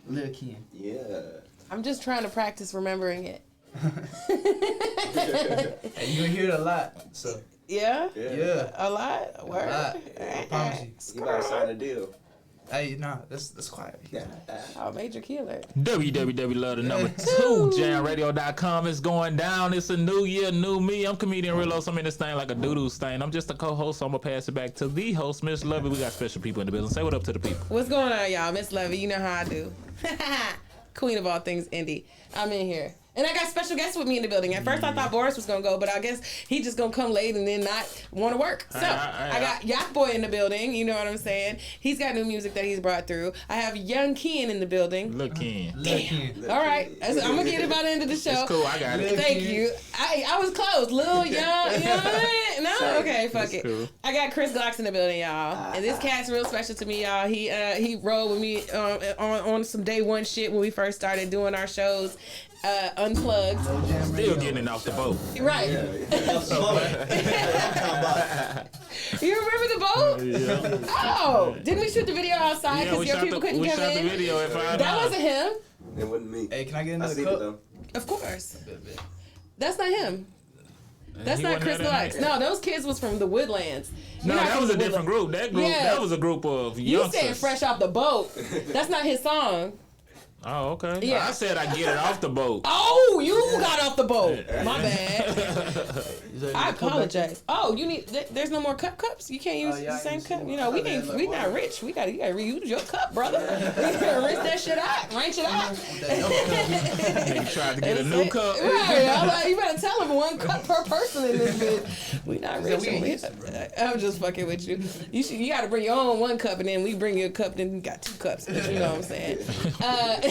Lil Ken. Yeah. I'm just trying to practice remembering it. Hey, you gonna hear it a lot. So Yeah? yeah, A lot? Word? a lot. I promise you. You about to sign a deal. Hey, nah, that's quiet. Oh, Major Killer. www.love2jamradio.com is going down. It's a new year, new me. I'm comedian Rillos. I'm in this thing like a doo-doo stain. I'm just a co-host, so I'm going to pass it back to the host, Miss Lovey. We got special people in the building. Say what up to the people. What's going on, y'all? Miss Lovey, you know how I do. Queen of all things indie. I'm in here. And I got special guests with me in the building. At first, I thought Boris was going to go, but I guess he just going to come late and then not want to work. So, I got Yak Boy in the building. You know what I'm saying? He's got new music that he's brought through. I have Young Ken in the building. Look, Ken. All right. I'm going to get it by the end of the show. It's cool. I got it. Thank you. I was close. Lil Young. You know what I mean? No? Okay, fuck it. Cool. I got Chris Glocks in the building, y'all. And this cat's real special to me, y'all. He rolled with me on some day one shit when we first started doing our shows. Unplugged. Still getting it off the boat. Right. You remember the boat? Yeah. Oh, didn't we shoot the video outside because your people couldn't come shot in? the video at 5 That wasn't him. It wasn't me. Hey, can I get I another see it cup? though. Of course. That's not him. That's He not wasn't Chris there that Glocks. night. No, those kids was from the Woodlands. No, You're not that from was a the different Woodlands. group. That group, Yeah. that was a group of You youngsters. said fresh off the boat. That's not his song. Oh, okay. Yeah. I said I get it off the boat. Oh, you got off the boat. My bad. I apologize. Oh, you need. There's no more cups. You can't use the same cup. You know, we not rich. You gotta reuse your cup, brother. We gotta rinse that shit out. Rinse it out. Nigga tried to get a new cup. Right. I'm like, you better tell him 1 cup per person in this bitch. We not rich. I'm just fucking with you. You gotta bring your own 1 cup, and then we bring you a cup. Then you got 2 cups. You know what I'm saying?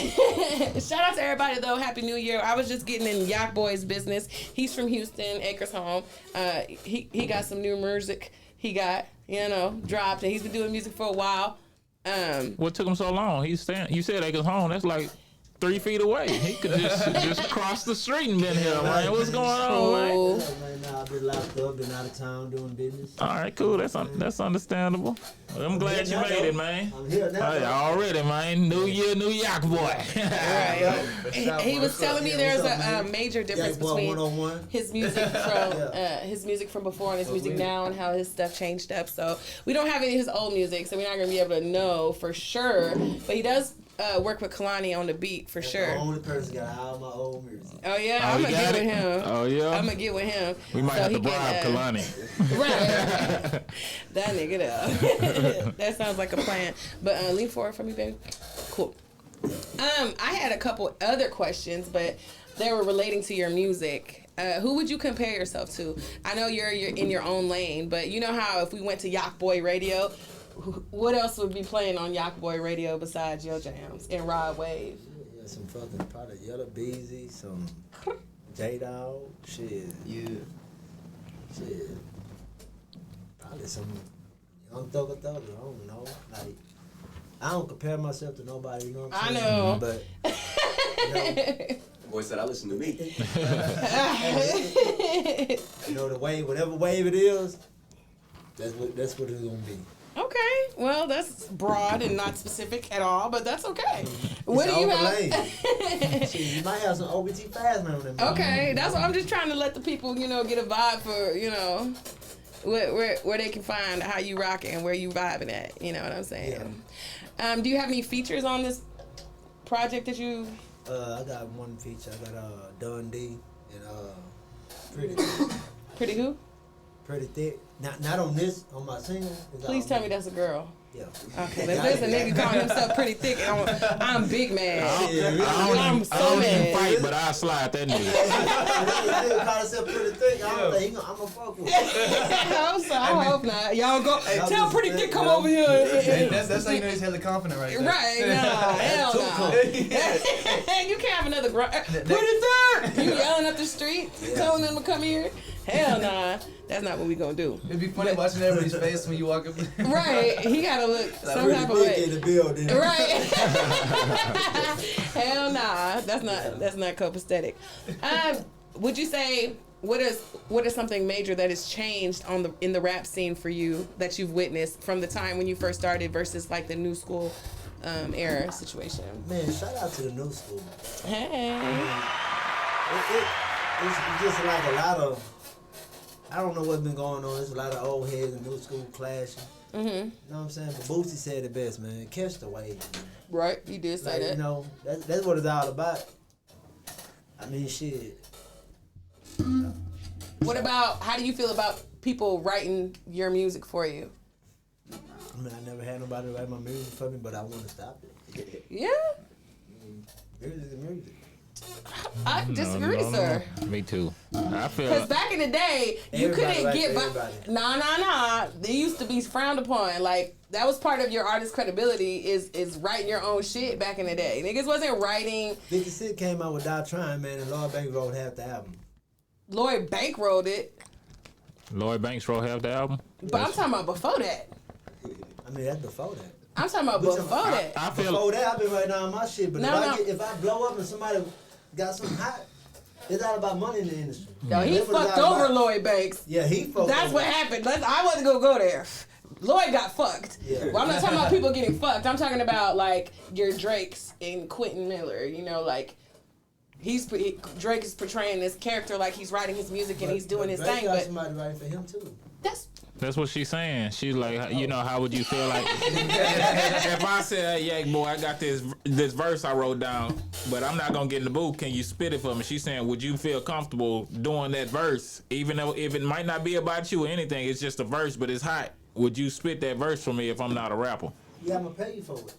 Shout out to everybody though. Happy New Year. I was just getting in Yak Boy's business. He's from Houston, Acres Home. He got some new music. He got dropped, and he's been doing music for a while. What took him so long? You said Acres Home. That's like 3 feet away. He could just cross the street and been here, man. What's going on, man? Oh, Right now, I've been locked up, been out of town doing business. All right, cool. That's understandable. I'm glad you made it, man. I'm here now. Hey, already, man. New year, new Yak Boy. right. He was telling me there's a major difference Yak Boy between 101. his music from before and his music now, and how his stuff changed up. So we don't have any of his old music, so we're not gonna be able to know for sure. But he does work with Kalani on the beat for That's sure. the only person got all my old music. Oh yeah, Oh, I'm you gonna got get it? with him. Oh, yeah? I'm gonna get with him. We might so have he to bribe can, Kalani. Right. That nigga there. That sounds like a plan. But lean forward for me, baby. Cool. I had a couple other questions, but they were relating to your music. Who would you compare yourself to? I know you're in your own lane, but you know how if we went to Yak Boy Radio, what else would be playing on Yak Boy Radio besides your jams and Rod Wave? Yeah, some fucking probably Yellow Beezy, some J-Dog, shit. Probably some Young Thugger, I don't know. Like, I don't compare myself to nobody, you know what I'm saying? I know. But, Boy said I listen to me. the wave, whatever wave it is, that's what it's gonna be. Okay, well, that's broad and not specific at all, but that's okay. What do you have? Shit, you might have some OBT fast man on them. Okay, that's what I'm just trying to let the people, get a vibe for, where they can find how you rocking and where you vibing at. You know what I'm saying? Yeah. Do you have any features on this project that you? I got one feature. I got Dundee and Pretty Thick. Pretty who? Pretty Thick. Not on this, on my single. Please tell me that's a girl. Yeah. Okay, if there's a nigga calling himself Pretty Thick, I'm big mad. I'm so I don't even mad. fight, but I slide that nigga. Nigga call himself Pretty Thick. I don't think I'm gonna fuck with him. I hope not. Y'all go. Y'all Tell just Pretty think, Thick come bro. over here. That's how you know he's hella confident right there. Right, nah, hell Too no. cool. You can't have another Pretty Thick! You yelling up the street, telling them to come here? Hell nah. That's not what we gonna do. It'd be funny watching everybody's face when you walk up. Right, he gotta look some Pretty type of Thick way. in the building. Right. Hell nah. That's not copacetic. Would you say what is something major that has changed in the rap scene for you that you've witnessed from the time when you first started versus like the new school era situation? Man, shout out to the new school. Hey. It's just like a lot of, I don't know what's been going on. There's a lot of old heads and new school clashing. Mm-hmm. You know what I'm saying? But Boosie said it best, man. Catch the wave. Right, you did say Like, that. you know, that's what it's all about. I mean, shit. What about, how do you feel about people writing your music for you? I mean, I never had nobody write my music for me, but I want to stop it. Yeah, Music is music. I disagree, sir. Me too. I feel. Because back in the day, you Everybody couldn't write get for by. everybody. Nah. They used to be frowned upon. Like, that was part of your artist credibility is writing your own shit back in the day. Niggas wasn't writing. 50 Cent came out with Die Trying, man, and Lloyd Banks wrote half the album. Lloyd bankrolled it. Lloyd Banks wrote half the album. But I'm talking about before that. I mean, that's before that. I'm talking about But before that. I feel. Before that, I've been writing down my shit. But No. if I blow up and somebody got something hot, it's all about money in the industry. Yo, he That's what it's fucked all over about. Lloyd Banks. Yeah, he fucked That's over. what happened. I wasn't gonna go there. Lloyd got fucked. Yeah. Well, I'm not talking about people getting fucked. I'm talking about like your Drakes and Quentin Miller. You know, like Drake is portraying this character like he's writing his music and he's doing his Drake thing. got But somebody writing for him too. That's what she's saying. She's like, you know, how would you feel like if I said, hey, boy, I got this verse I wrote down, but I'm not gonna get in the booth. Can you spit it for me? She's saying, would you feel comfortable doing that verse, even though if it might not be about you or anything, it's just a verse, but it's hot. Would you spit that verse for me if I'm not a rapper? Yeah, I'm gonna pay you for it.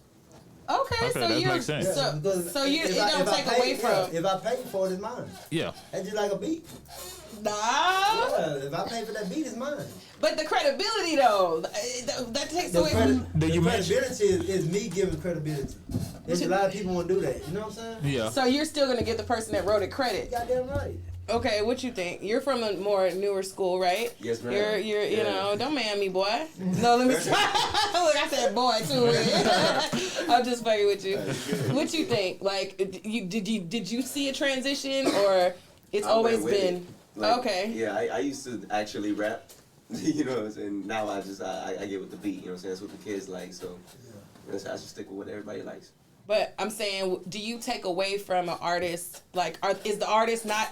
okay, so that you're makes sense. Because so you if it I- don't if I take pay- away from If I pay you for it, it's mine. Yeah. That's just like a beat. nah. Yeah, if I pay for that beat, it's mine. But the credibility though, that takes The, away from. Did you mention- credibility is me giving credibility. There's a lot of people want to do that. You know what I'm saying? Yeah. So you're still gonna give the person that wrote it credit. Goddamn right. Okay, what you think? You're from a more newer school, right? Yes, ma'am. You're you Yeah. know, don't man me, boy. No, let me try. Look, I said boy too. I'm just fucking with you. What you think? Like, did you see a transition or it's I always went with been it. Like, okay? Yeah, I used to actually rap. You know what I'm saying? Now I get with the beat. You know what I'm saying? That's what the kids like. So that's how I should stick with what everybody likes. But I'm saying, do you take away from an artist? Like, is the artist not?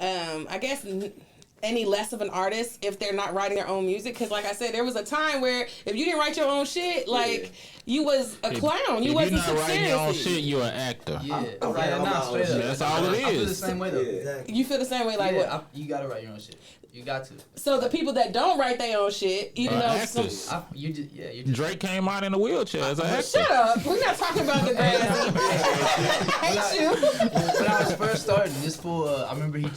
I guess. Any less of an artist if they're not writing their own music? Because like I said, there was a time where if you didn't write your own shit, like you was a clown. You if wasn't you're not took writing your own seriously. shit, you're an actor. Yeah, I right. write all my Nah, own straight shit. up. That's all it I feel is. the same way though. Yeah. Exactly. You feel the same way, like Yeah, what? you gotta write your own shit. You got to. So the people that don't write their own shit, even though Actors. You just. Drake came out in a wheelchair as an actor. shut up, we're not talking about the grassy. I hate you. When I was first starting, this fool, I remember he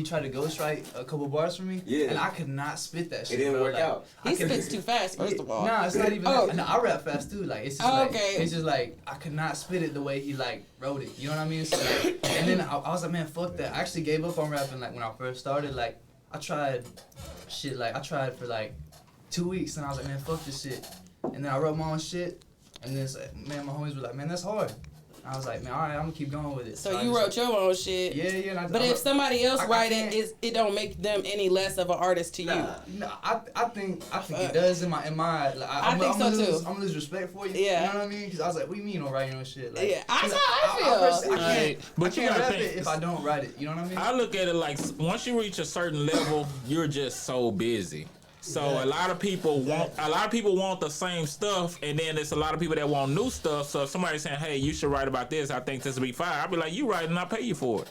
tried to ghostwrite a couple bars for me, Yeah. and I could not spit that shit. It didn't bro. work Like, out. He spits too fast, first of all. Nah, it's not even. Oh. That. No, I rap fast too. Like it's just Oh, like okay. it's just like I could not spit it the way he like wrote it. You know what I mean? So, like, and then I was like, man, fuck that. I actually gave up on rapping. Like when I first started, like I tried for like 2 weeks, and I was like, man, fuck this shit. And then I wrote my own shit, and then man, my homies were like, man, that's hard. I was like, man, all right, I'm gonna keep going with it. So I you just- wrote your own shit. Yeah. And But if somebody else I write can't- it, it don't make them any less of an artist to you. Nah, I think it does in my like, I think so, too. I'm gonna lose respect for you. Yeah. You know what I mean? Because I was like, what do you mean you don't write your own shit? Like, Yeah, that's 'cause how I feel. personally, Right, but I you can't gotta rap think- it if I don't write it. You know what I mean? I look at it like once you reach a certain level, you're just so busy. So a lot of people want the same stuff, and then there's a lot of people that want new stuff. So if somebody's saying, "Hey, you should write about this," I think this would be fine. I'll be like, "You write, and I'll pay you for it."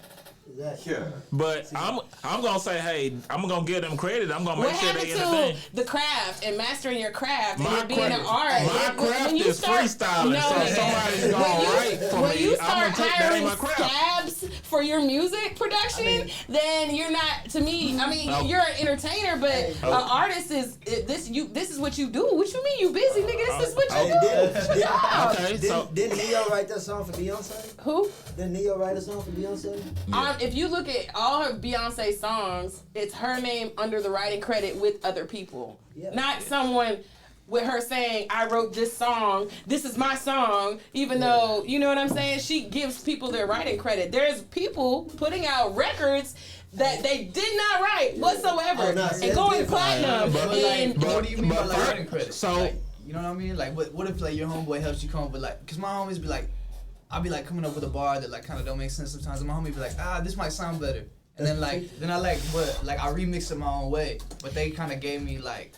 Exactly. Yeah. But I'm gonna say, "Hey, I'm gonna give them credit. I'm gonna What make sure happened they to entertain." the craft and mastering your craft My and it being an craft- art? my When craft you is start- freestyling, No, so man. somebody's When gonna you- write for when me. you I'm start gonna take that hiring in my craft. scabs for your music production, then you're not. To me, I mean, Oh. you're an entertainer, but an artist is this. This is what you do. What you mean you busy, nigga? This is what you do. Okay, so Didn't Neo write that song for Beyonce? Who? Didn't Neo write a song for Beyonce? If you look at all her Beyonce songs, it's her name under the writing credit with other people. Yeah. Not someone with her saying, I wrote this song, this is my song, even though, you know what I'm saying? She gives people their writing credit. There's people putting out records that they did not write whatsoever Oh, no, see, and that's going different. platinum. But and what do you mean by like but- writing credit? so Like, You know what I mean? Like, what if like your homeboy helps you come up with like, cause my homies be like, I'll be like coming up with a bar that like kind of don't make sense sometimes, and my homie be like, this might sound better, and then I remix it my own way, but they kind of gave me like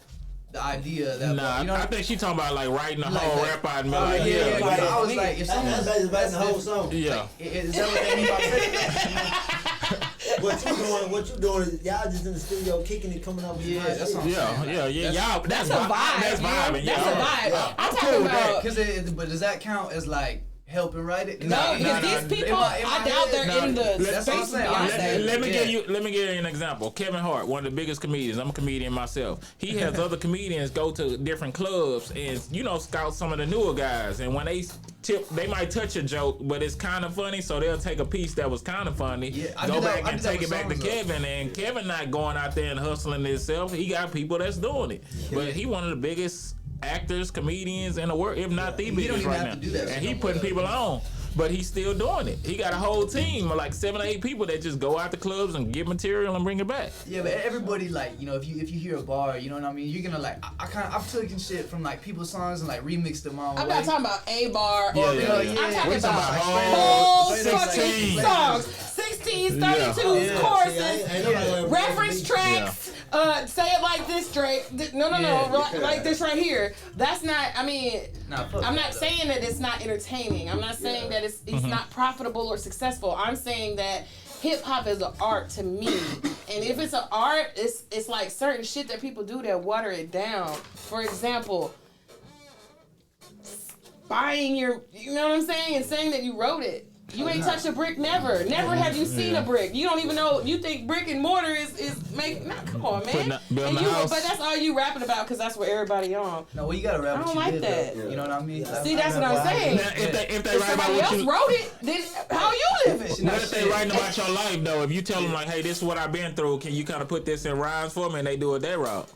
the idea that. Nah, you know I think she talking about like writing the Like whole that. rap out. Yeah. Like, I was like, if someone's that's the whole song. Yeah. Is that what they mean by What you doing is y'all just in the studio kicking it, coming up with Yeah, nice that's shit. what I'm Yeah, y'all. That's a vibe. That's vibing. That's a vibe. I'm cool talking with that, about. but does that count as like helping write it? No, because these people, I doubt they're in the That's what I'm space with saying. Beyonce. Let me give you an example. Kevin Hart, one of the biggest comedians. I'm a comedian myself. He has other comedians go to different clubs and scout some of the newer guys. And when they might touch a joke, but it's kind of funny, so they'll take a piece that was kind of funny, go back and take it back to Kevin. And Kevin not going out there and hustling himself. He got people that's doing it. But he one of the biggest actors, comedians in the world, if not the biggest right now. And he putting people on. But he's still doing it. He got a whole team of like 7 or 8 people that just go out to clubs and get material and bring it back. Yeah, but everybody like, if you hear a bar, you know what I mean, you're gonna like I've taken shit from like people's songs and like remixed them all. I'm not talking about a bar. Yeah, Or yeah. I'm talking We're about whole whole fucking 16 songs, 16s, 32s, Yeah. choruses, reference tracks. Say it like this, Drake. No, like this right here. That's not. I mean, I'm not saying that it's not entertaining. I'm not saying that it's not profitable or successful. I'm saying that hip hop is an art to me, and if it's an art, it's like certain shit that people do that water it down. For example, buying you know what I'm saying, and saying that you wrote it. You ain't touched a brick never. Never have you seen a brick. You don't even know. You think brick and mortar is making. Nah, come on, man. Building a house. But that's all you rapping about because that's what everybody on. No, well, you gotta rap I what don't you like did, that. though. You know what I mean? See, that's what I'm saying. Now, if they If write about somebody what else you wrote it, then how you living? what if they writing about your life though? If you tell them like, hey, this is what I've been through, can you kind of put this in rhymes for me? And they do it their route.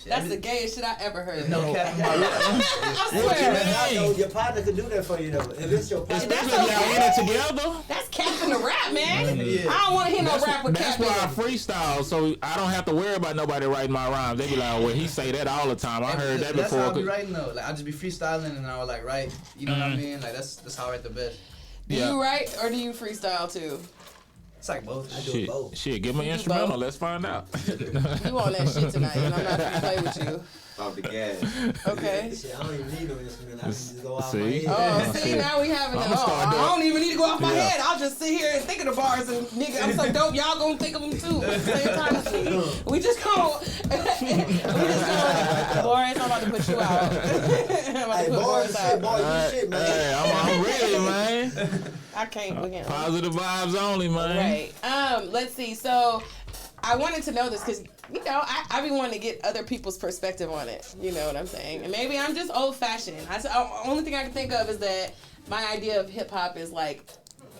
That's the gayest shit I ever heard. No cap in my life. I swear. Your partner could do that for you though. If it's your partner. That's Especially if y'all in it okay. together. That's capping the rap, man. Yeah. I don't want to hear no rap with That's cap why I in it. freestyle, so I don't have to worry about nobody writing my rhymes. They be like, well, he say that all the time. I heard that That's how I before. be writing though. Like I just be freestyling and I'll like write. You know what I mean? Like that's how I write the best. Do you write or do you freestyle too? It's like both. I do both. Shit, give me an instrumental. Let's find out. You on that shit tonight, and I'm not gonna play with you. Off the gas. Okay. Shit, I don't even need no instrument. I can just go out See? my head. Oh, see, now we having it. I'ma start doing- I don't even need to go off my Yeah. head. I'll just sit here and think of the bars and nigga, I'm so dope. Y'all gonna think of them too at the same time as me. We just gonna, Boris, I'm about to put you out. I'm about Hey, to put boy, Boris shit, out. boy, you shit, man. Hey, I'm ready, man. I can't with him. Positive vibes only, man. Right. Let's see. So I wanted to know this because, I be wanting to get other people's perspective on it. You know what I'm saying? And maybe I'm just old fashioned. Only thing I can think of is that my idea of hip hop is like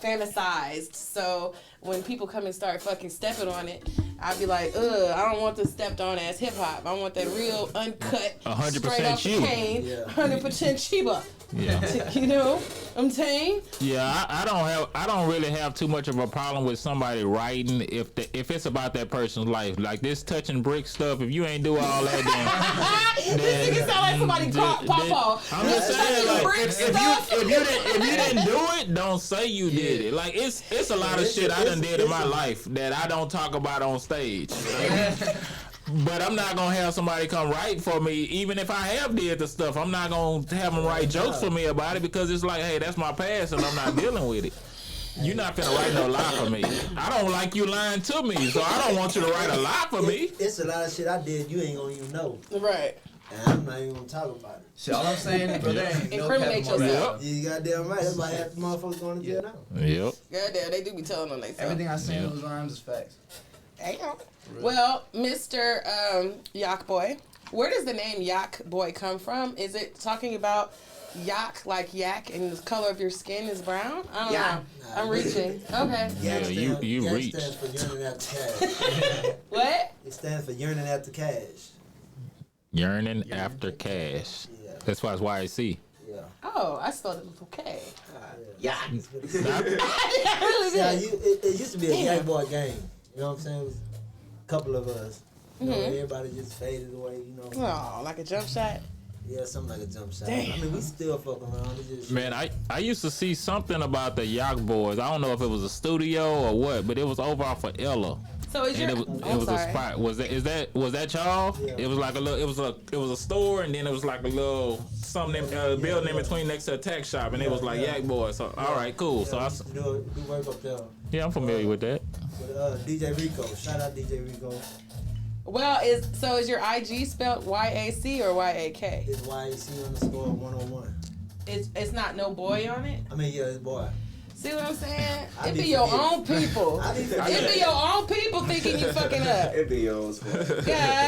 fantasized. So when people come and start fucking stepping on it, I'd be like, I don't want this stepped on as hip hop. I want that real uncut, 100% straight off the you. cane, Yeah. 100% Chiba. Yeah. You know what I'm saying? Yeah, I don't really have too much of a problem with somebody writing if it's about that person's life. Like this touching brick stuff, if you ain't do all that, then This nigga sound like somebody Pawpaw. I'm just saying, like, Brick stuff. if you didn't do it, don't say you did it. Like it's a lot of shit I done did in my life that I don't talk about on stage. But I'm not gonna have somebody come write for me, even if I have did the stuff. I'm not gonna have them write jokes for me about it because it's like, hey, that's my past and I'm not dealing with it. You're not finna write no lie for me. I don't like you lying to me, so I don't want you to write a lie for me. It's a lot of shit I did you ain't gonna even know. Right. And I'm not even gonna talk about it. Shit, all I'm saying is, brother, ain't no Incriminate cap in my yourself. rap. You goddamn right. That's why half the motherfuckers going to jail now. Yep. Goddamn, they do be telling on themselves. Everything I say in those rhymes is facts. Damn. Well, Mr. Yak Boy, where does the name Yak Boy come from? Is it talking about yak, like yak, and the color of your skin is brown? I don't know. I'm reaching. Okay. Yeah, you Yak reach. stands for yearning after cash. What? It stands for yearning after cash. Yearning after cash. Yeah. That's why it's YC. Yeah. Oh, I spelled it with a K. Yeah. That's what it is. Yeah, it used to be a Yak Boy gang. You know what I'm saying? It was a couple of us. You know, everybody just faded away, you know. Oh, like a jump shot? Yeah, something like a jump shot. Damn. I mean, we still fuck around. It's just Man, I used to see something about the Yacht Boys. I don't know if it was a studio or what, but it was over off of Ella. So is your? And it was a spot. Was that y'all? Yeah. It was like a little. It was a store, and then it was like a little something building in between next to a tech shop, and it was like Yak Boys. So all right, cool. Yeah, So we used to do work up there. yeah, I'm familiar with that. With DJ Rico. Shout out DJ Rico. Well, is your IG spelled YAC or YAK? It's YAC_101. It's not no boy on it. I mean, yeah, it's boy. See what I'm saying? I It be be your forgetting. own people. I be It forgetting. be your own people thinking you fucking up. It be yours. God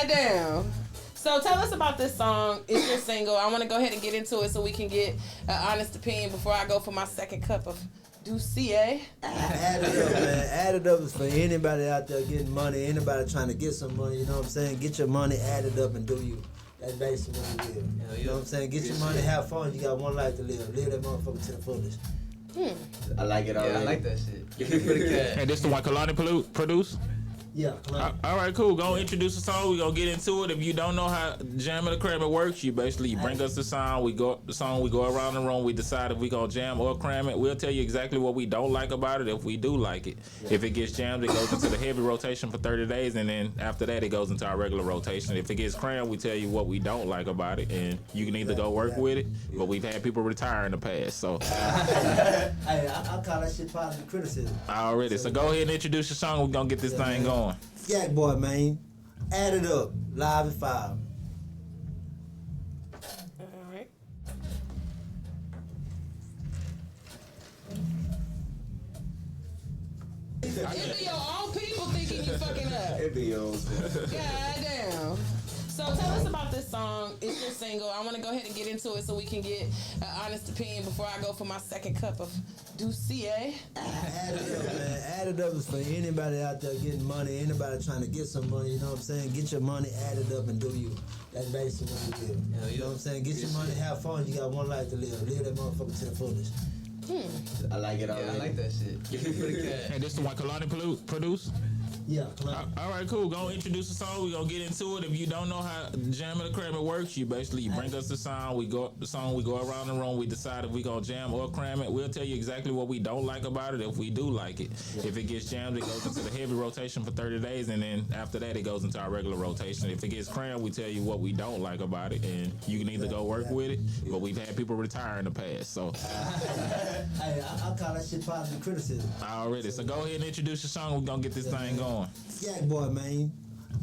damn. So tell us about this song. It's your single. I want to go ahead and get into it so we can get an honest opinion before I go for my second cup of Doucier. Add it up, man. Add it up is for anybody out there getting money, anybody trying to get some money, you know what I'm saying? Get your money, add it up, and do you. That's basically what it is. You know what I'm saying? Get your money, have fun. You got one life to live. Live that motherfucker to the fullest. I like it already. Yeah, I like that shit. Pretty good. And this the one Kalani produced? Yeah, come on. All right, cool. Go introduce the song. We gonna get into it. If you don't know how jamming the cram it works, you basically bring us the song. We go around the room. We decide if we gonna jam or cram it. We'll tell you exactly what we don't like about it. If we do like it, if it gets jammed, it goes into the heavy rotation for 30 days, and then after that, it goes into our regular rotation. If it gets crammed, we tell you what we don't like about it, and you can either go work with it. But we've had people retire in the past, so Hey, I call that shit positive criticism. already. So go ahead and introduce your song. We're gonna get this thing going. Yak Boy, man. Add it up. Live at 5. All right. It be your own people thinking you fucking up. It be yours. God damn. So tell us about this song. It's your single. I want to go ahead and get into it so we can get an honest opinion before I go for my second cup of Doucier. Add it up, man. Add it up is for anybody out there getting money, anybody trying to get some money, you know what I'm saying? Get your money, add it up, and do you. That's basically what it is. You know what I'm saying? Get your money, have fun. You got one life to live. Live that motherfucker to the fullest. I like it already. Yeah, I like that shit. Pretty good. And this the one Kalani produced? Yeah, come on. All right, cool. Go introduce the song. We gonna get into it. If you don't know how jamming the cram it works, you basically bring us the song. We go around the room. We decide if we gonna jam or cram it. We'll tell you exactly what we don't like about it. If we do like it, if it gets jammed, it goes into the heavy rotation for 30 days, and then after that, it goes into our regular rotation. If it gets crammed, we tell you what we don't like about it, and you can either go work with it. But we've had people retire in the past, so Hey, I call that shit positive criticism. already. So go ahead and introduce your song. We're gonna get this thing going. Yak Boy, man.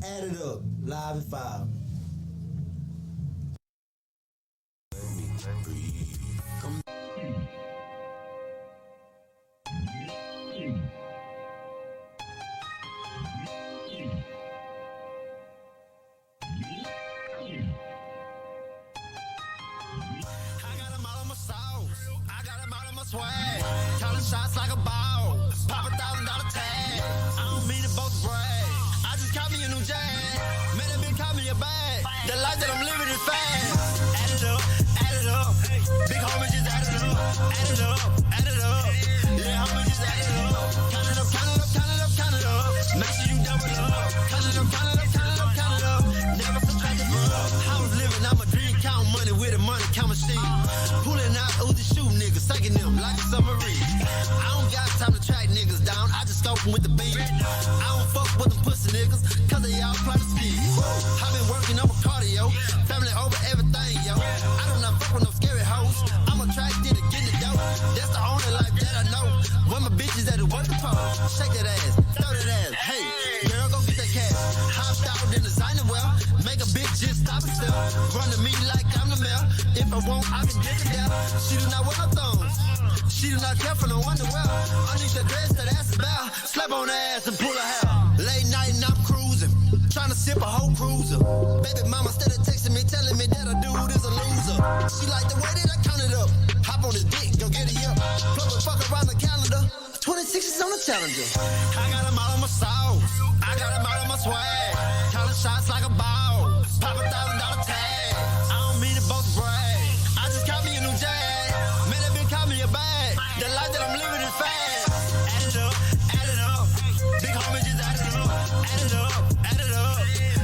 Add it up. Live at 5. I got 'em all on my sauce. I got 'em all on my swag. Counting shots like a ball. Pop $1,000 tag. I don't mean to both brag. I just caught me a new jag. Man, that bitch caught me a bag. The life that I'm living is fast. Add it up, add it up. Big homie just add it up. Add it up, add it up. Little homie just add it up. Count it up, count it up, count it up, count it up. Make sure you double it up. Count it up, count it up, count it up, count it up. Never subtract it from up. I was living, I'm a dream, count money with a money count machine. Pulling out Uzi shoe niggas, sucking them like a submarine. I don't got time to track niggas down, I just scope them with the beat. I don't fuck with them pussy niggas, cause they all plot to speed. I been working on my cardio, family over everything, yo. I do not fuck with no scary hoes, I'm attracted to getting the dope. That's the only life that I know. When my bitches at the work the pole, shake that ass, throw that ass. Hey, girl, go get that cash. Hopped out in designer well, make a bitch just stop herself. Run to me like I'm the mayor. If I want, I can get it down. She do not wear no thongs. She do not care for no underwear. Underneath the dress, that ass is bare. Slap on her ass and pull her hair. Late night and I'm cruising, trying to sip a whole cruiser. Baby mama steady texting me, telling me that a dude is a loser. She like the way that I count it up. Hop on his dick, go get it up. Plug and fuck around the calendar. 26 is on the challenger. I got 'em all on my sauce. I got 'em all on my swag. Counting shots like a ball. Pop $1,000 tag. I don't mean to both brag. I just caught me a new jag. Man, that bitch caught me a bag. The life that I'm living is fast. Add it up, add it up. Big homie just add it up. Add it up, add it up.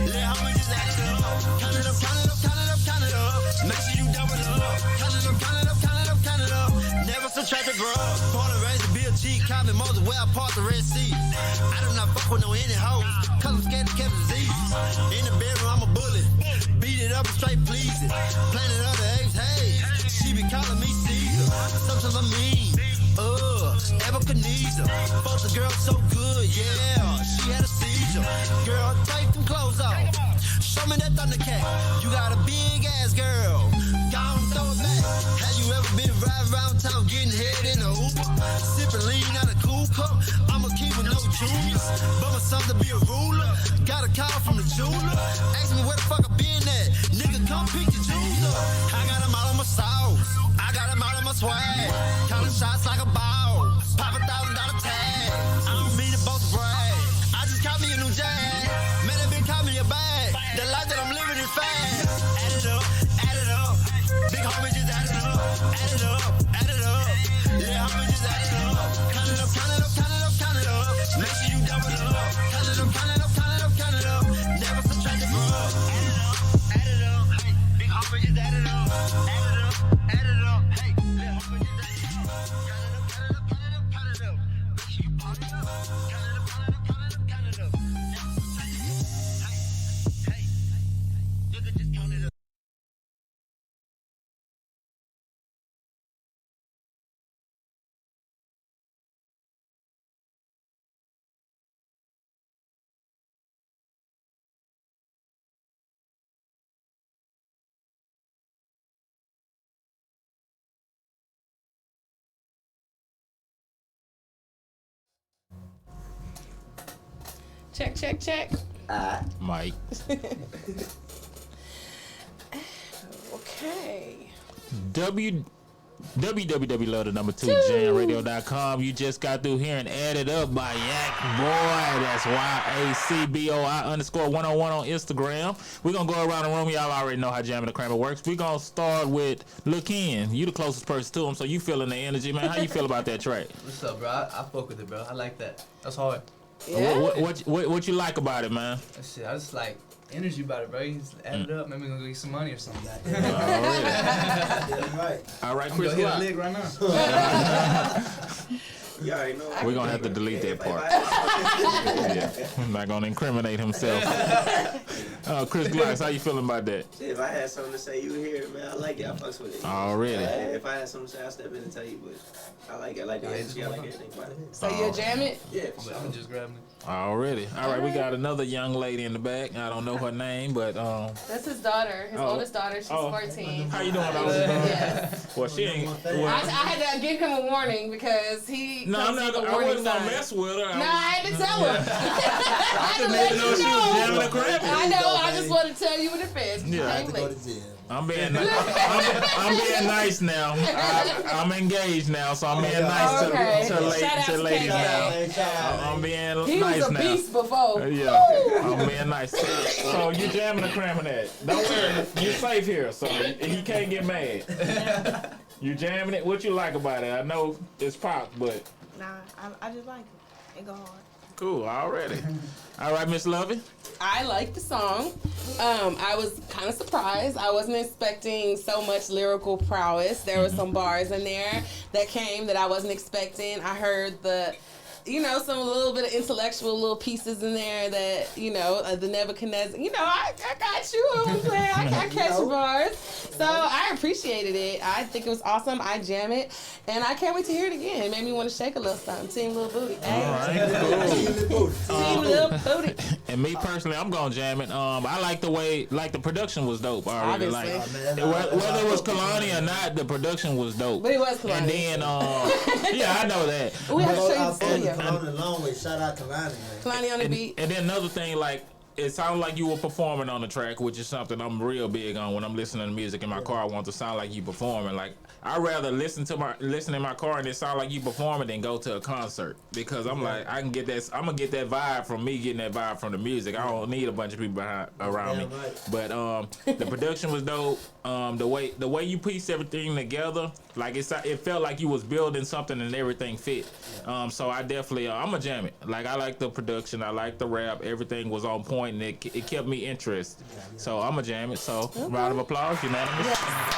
Little homie just add it up. Count it up, count it up, count it up, count it up. Make sure traffic, bro. Born and raised to be a G. Common Moses where I parked the Red Sea. I do not fuck with no any hoes. Cause I'm scared to catch disease. In the bedroom, I'm a bully. Beat it up and straight please it. Planet of the apes, hey. She be calling me Caesar. Sometimes I mean, Ebenezer. Fuck the girl so good, yeah. She had a seizure. Girl, take them clothes off. Show me that Thundercat. You got a big ass girl. Go on, throw it back. Have you ever been riding around town getting head in a Uber? Sipping lean out a cool cup. I'm a king with no juniors. But my son to be a ruler. Got a call from the jeweler. Ask me where the fuck I been at. Nigga, come pick your jewels up. I got them all on my sauce. I got them all on my swag. Counting shots like a ball. Pop $1,000 tag. I don't mean to both brag. I just caught me a new jag. Man, that bitch caught me a bag. The life that I'm living is fast. Add it up, add it up. Big homie just add it up. Add it up, add it up. Yeah, homie just add it up. Count it up, count it up, count it up, count it up. Make sure you double it up. Count it up, count it up, count it up, count it up. Never subtract it, bro. Add it up, add it up. Hey, big homie just add it up. Add it up, add it up. Hey, little homie just add it up. Count it up, count it up, count it up, count it up. Make sure you pop it up. Count it up, count it up, count it up, count it up. Never subtract it. Hey, you can just count it up. Check, check, check. Mike. Okay. www.love2jamradio.com. You just got through here and added up by Yak Boy. That's YACBOI_101 on Instagram. We're going to go around the room. Y'all already know how Jamming the Kramer works. We're going to start with Lil Ken. You the closest person to him, so you feeling the energy, man. How you feel about that track? What's up, bro? I fuck with it, bro. I like that. That's hard. Yeah. What you like about it, man? That shit, I just like energy about it, bro. You just add it up. Maybe we're gonna go get some money or something like All that. right. All right, I'm Chris gonna hit a Rock. lick right now. You already know. We're going to have to delete that part. Yeah. I'm not going to incriminate himself. Chris Glass, how you feeling about that? Shit, if I had something to say, you would hear it, man. I like it. I fucks with it. Already. If I had something to say, I'll step in and tell you, but I like it. I like the energy. I like everything about it. So you'll jam it? Yeah, for But sure. I'm just grabbing it. Already. All right, we got another young lady in the back. I don't know her name, but That's his daughter, his Oh. oldest daughter. She's Oh. 14. how you doing, Oliver? Yes. Well, she ain't. I Well, had to give him a warning because he. no, I'm comes not. with the I warning wasn't gonna signs. mess with her. No, I had to tell him. I had to let didn't know you she was know. jamming the crap. I know. I just want to tell you what it is. Yeah. I had to go to jail. I'm being nice now. I'm engaged now, so I'm being nice Okay. to Shout out to ladies KK. now. Hey, I'm being He nice was a now. beast before. Yeah, I'm being nice. So you jamming the cramming that? Don't worry, you safe here, so he can't get mad. You jamming it? What you like about it? I know it's pop, but Nah, I just like it. It go hard. cool already. All right, Miss Lovey. I like the song. I was kind of surprised. I wasn't expecting so much lyrical prowess. There were some bars in there that came that I wasn't expecting. I heard some little bit of intellectual little pieces in there that, the Nebuchadnezzar, I got you. I'm saying I catch the bars. So I appreciated it. I think it was awesome. I jam it. And I can't wait to hear it again. It made me want to shake a little something. Team Little Booty. Hey. All right, cool. Team Little Booty. And me personally, I'm gonna jam it. I like the way, the production was dope already. Obviously. Whether it was Kalani or not, the production was dope. But it was Kalani. And then, yeah, I know that. We have to show you the I fought video. Kalani a long way. Shout out to Kalani, man. Kalani on the beat. And then another thing, it sounded like you were performing on the track, which is something I'm real big on when I'm listening to music in my car. I want to sound like you performing. I'd rather listen in my car and it sound like you performing than go to a concert, because I'm like, I can get that. I'm gonna get that vibe from me getting that vibe from the music. I don't need a bunch of people around me. Right. But the production was dope. The way you pieced everything together, it felt like you was building something and everything fit. So I definitely I'm gonna jam it. I like the production. I like the rap. Everything was on point. point, and it kept me interested. So I'm going to jam it. So round of applause, unanimous.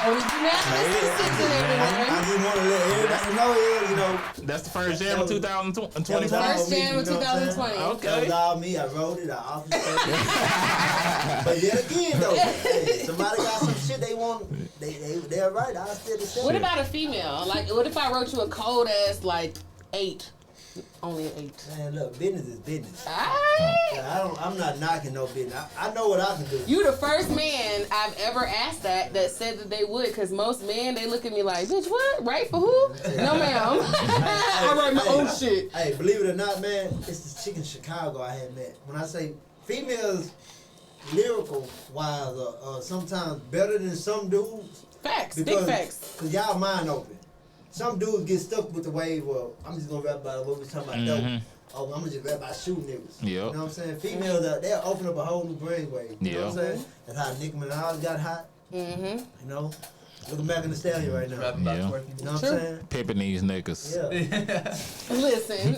Oh, I just want to let everybody know, you know. That's the first jam of 2020. First jam of You know what I'm saying? 2020. That Okay. was all me. I wrote it. I offered it. But yet again, though, hey, somebody got some shit they want. They're right. I still accept What it. about a female? Like, what if I wrote you a cold ass like 8? Only an 8. Man, look, business is business. Aight. I'm not knocking no business. I know what I can do. You the first man I've ever asked that said that they would, because most men, they look at me like, bitch, what? Right for who? No, ma'am. I write my own shit. Hey, believe it or not, man, it's this chick in Chicago I had met. When I say females, lyrical wise, are sometimes better than some dudes. Facts, big facts. Because y'all mind open. Some dudes get stuck with the wave, well, I'm just going to rap about what we was talking about, dope. Oh, I'm going to just rap about shooting niggas. Yep. You know what I'm saying? Females, they'll open up a whole new brainwave. You know what I'm saying? That's how Nicki Minaj got hot. Mm-hmm. You know? Looking back in the stallion right now. Rap about Yeah. twerking. You know what True. I'm saying? Pimping these niggas. Yeah. Listen,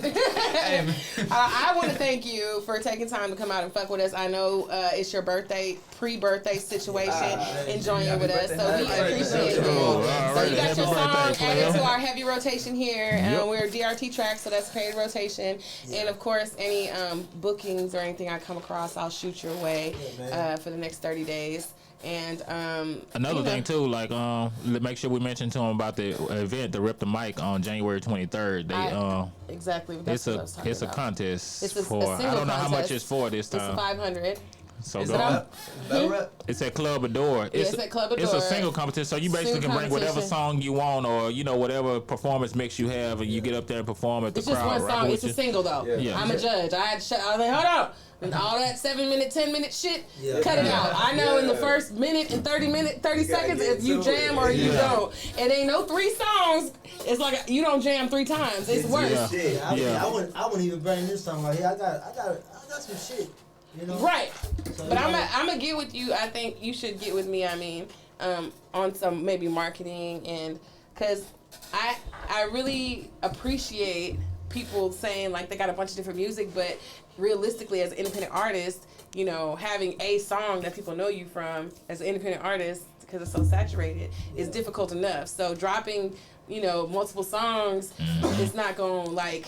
I want to thank you for taking time to come out and fuck with us. I know it's your birthday, pre-birthday situation, enjoying it with us, so we appreciate it. Oh, So alright. you got your Happy song birthday, added player. to our heavy rotation here. Yep. We're DRT tracks, so that's paid rotation. And of course, any bookings or anything I come across, I'll shoot your way for the next 30 days. And Another thing too, like make sure we mention to them about the event, the Rip the Mic on January 23rd. They exactly. That's what I was talking it's a about. contest It's a for single I don't know how much contest. it's for this It's time. 500. So Is go it on. rap? Battle rap? It's at Club Adore. It's at Club It's a Adore. single competition, so you basically Single can bring whatever competition. song you want, or whatever performance mix you have, and you get up there and perform at the It's just crowd. one rocking song. with It's a you. single though. Yeah. I'm a judge. I was like, hold on. And all that 7-minute, 10-minute shit, Yeah. cut it out. I know in the first minute and 30 seconds get if you to jam it. or you don't. It ain't no 3 songs. It's like you don't jam 3 times. It's worse. Yeah. Shit, Yeah. I wouldn't even bring this song right here. I got some shit. You know? Right. So, But you know, I'm gonna get with you. I think you should get with me. I mean, on some maybe marketing, and because I really appreciate people saying like they got a bunch of different music, but realistically as an independent artist, having a song that people know you from as an independent artist, because it's so saturated, is difficult enough. So dropping, multiple songs, it's not gonna like.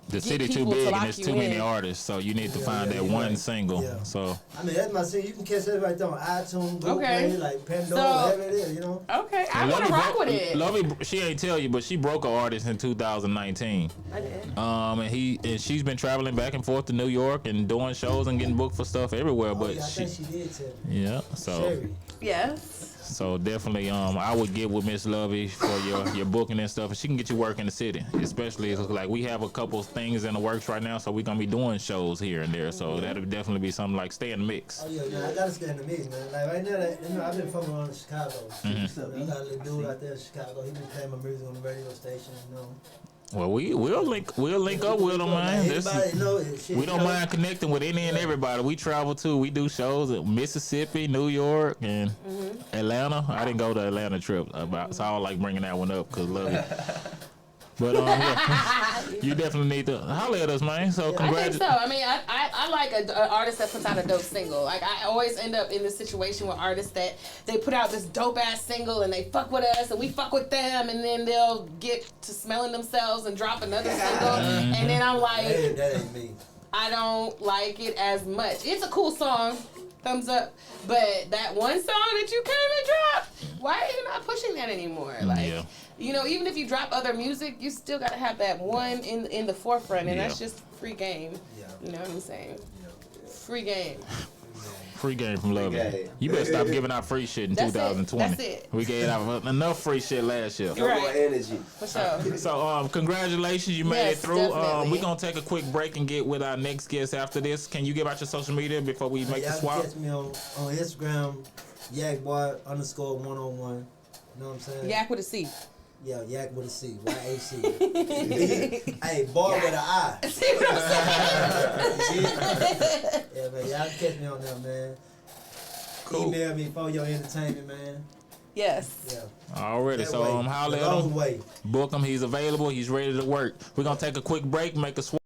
The get city too people to big and lock there's you too many in. artists, so you need to find that you're one right. single. Yeah. So I mean, that's my thing. You can catch that right there on iTunes, Google Okay. Play, like Pandora, So- whatever it is, Okay, I want to rock with it. Lovey, she ain't tell you, but she broke an artist in 2019. I did. And she's been traveling back and forth to New York and doing shows and getting booked for stuff everywhere. Oh, But yeah, I think she did tell me. yeah, so Sherry. Yes. so definitely, I would get with Miss Lovey for your booking and stuff, and she can get you work in the city. Especially like we have a couple things in the works right now, so we're gonna be doing shows here and there. So that'll definitely be something like stay in the mix. Oh yeah, man, I gotta stay in the mix, man. Like right now, I've been fucking around in Chicago. Mm-hmm. I got a little dude out there in Chicago. He been playing my music on the radio station, Well, we'll link up with them, man. This- Everybody know shit. We don't mind connecting with any and everybody. We travel too. We do shows at Mississippi, New York, and Atlanta. I didn't go to Atlanta trip, so I don't like bringing that one up because love it. But yeah, you definitely need to holler at us, man. So I think congratulations. so. I mean, I like an artist that puts out a dope single. Like, I always end up in this situation with artists that they put out this dope ass single and they fuck with us and we fuck with them, and then they'll get to smelling themselves and drop another single, and then I'm like, That ain't me. I don't like it as much. It's a cool song, thumbs up, but that one song that you came and dropped, why are you not pushing that anymore? Like, Yeah. even if you drop other music, you still gotta have that one in the forefront, and Yeah. that's just free game. Yeah. You know what I'm saying? Free game. Free game from Love It. game. You better stop giving out free shit in That's it. 2020. That's it. We gave out enough free shit last year. No more Right. energy. For sure. So congratulations, you made it Yes, through. definitely. We're gonna take a quick break and get with our next guest after this. Can you give out your social media before we make the Y'all swap? can catch me on Instagram, YakBoy_101. You know what I'm saying? Yak with a C. Yeah, Yak with a C, YAC. Hey, boy with an I. See what I'm saying? Yeah, man, y'all can catch me on there, man. Cool. Email me for your entertainment, man. Yes. Yeah. Already. That So way. holler The at long him. way. Book him. He's available. He's ready to work. We're gonna take a quick break, make a swap.